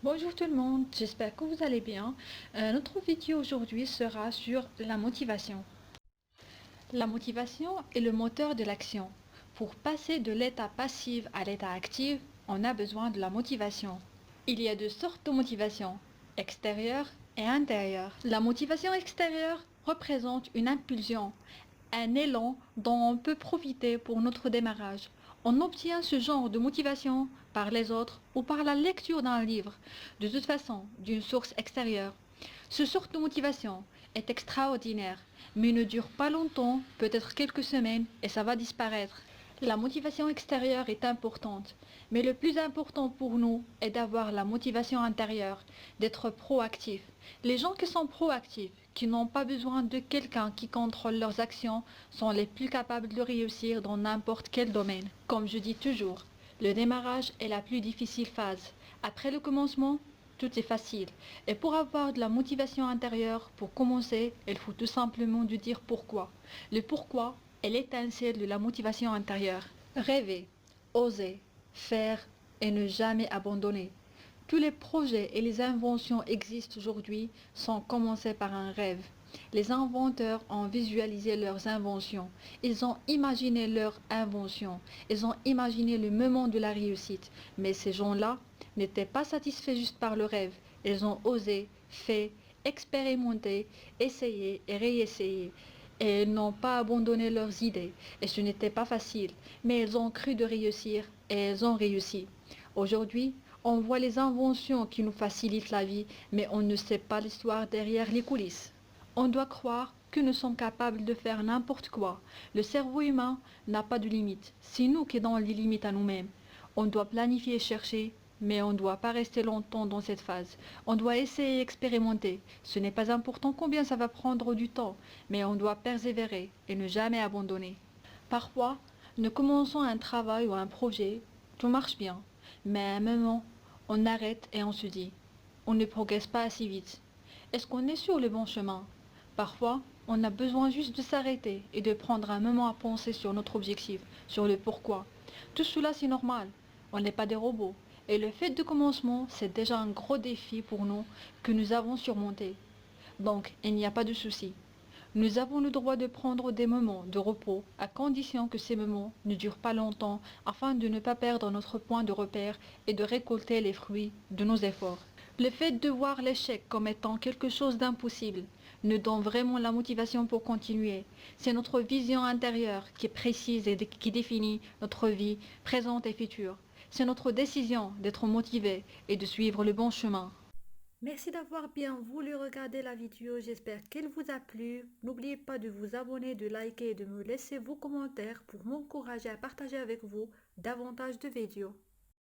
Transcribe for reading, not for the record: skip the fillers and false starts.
Bonjour tout le monde, j'espère que vous allez bien. Notre vidéo aujourd'hui sera sur la motivation. La motivation est le moteur de l'action. Pour passer de l'état passif à l'état actif, on a besoin de la motivation. Il y a deux sortes de motivation, extérieure et intérieure. La motivation extérieure représente une impulsion, un élan dont on peut profiter pour notre démarrage. On obtient ce genre de motivation par les autres ou par la lecture d'un livre, de toute façon, d'une source extérieure. Ce sort de motivation est extraordinaire, mais ne dure pas longtemps, peut-être quelques semaines, et ça va disparaître. La motivation extérieure est importante, mais le plus important pour nous est d'avoir la motivation intérieure, d'être proactif. Les gens qui sont proactifs, qui n'ont pas besoin de quelqu'un qui contrôle leurs actions, sont les plus capables de réussir dans n'importe quel domaine. Comme je dis toujours, le démarrage est la plus difficile phase. Après le commencement, tout est facile. Et pour avoir de la motivation intérieure, pour commencer, il faut tout simplement de dire pourquoi. Le pourquoi est l'étincelle de la motivation intérieure. Rêver, oser, faire et ne jamais abandonner. Tous les projets et les inventions existent aujourd'hui sont commencés par un rêve. Les inventeurs ont visualisé leurs inventions. Ils ont imaginé leur invention. Ils ont imaginé le moment de la réussite. Mais ces gens-là n'étaient pas satisfaits juste par le rêve. Ils ont osé, fait, expérimenté, essayé et réessayé. Et ils n'ont pas abandonné leurs idées. Et ce n'était pas facile. Mais ils ont cru de réussir et ils ont réussi. Aujourd'hui, on voit les inventions qui nous facilitent la vie, mais on ne sait pas l'histoire derrière les coulisses. On doit croire que nous sommes capables de faire n'importe quoi. Le cerveau humain n'a pas de limite. C'est nous qui donnons les limites à nous-mêmes. On doit planifier et chercher, mais on ne doit pas rester longtemps dans cette phase. On doit essayer et expérimenter. Ce n'est pas important combien ça va prendre du temps, mais on doit persévérer et ne jamais abandonner. Parfois, nous commençons un travail ou un projet, tout marche bien, mais à un moment, on arrête et on se dit, on ne progresse pas assez vite. Est-ce qu'on est sur le bon chemin? Parfois, on a besoin juste de s'arrêter et de prendre un moment à penser sur notre objectif, sur le pourquoi. Tout cela, c'est normal. On n'est pas des robots. Et le fait de commencement, c'est déjà un gros défi pour nous que nous avons surmonté. Donc, il n'y a pas de souci. Nous avons le droit de prendre des moments de repos, à condition que ces moments ne durent pas longtemps, afin de ne pas perdre notre point de repère et de récolter les fruits de nos efforts. Le fait de voir l'échec comme étant quelque chose d'impossible nous donne vraiment la motivation pour continuer. C'est notre vision intérieure qui est précise et qui définit notre vie présente et future. C'est notre décision d'être motivé et de suivre le bon chemin. Merci d'avoir bien voulu regarder la vidéo, j'espère qu'elle vous a plu. N'oubliez pas de vous abonner, de liker et de me laisser vos commentaires pour m'encourager à partager avec vous davantage de vidéos.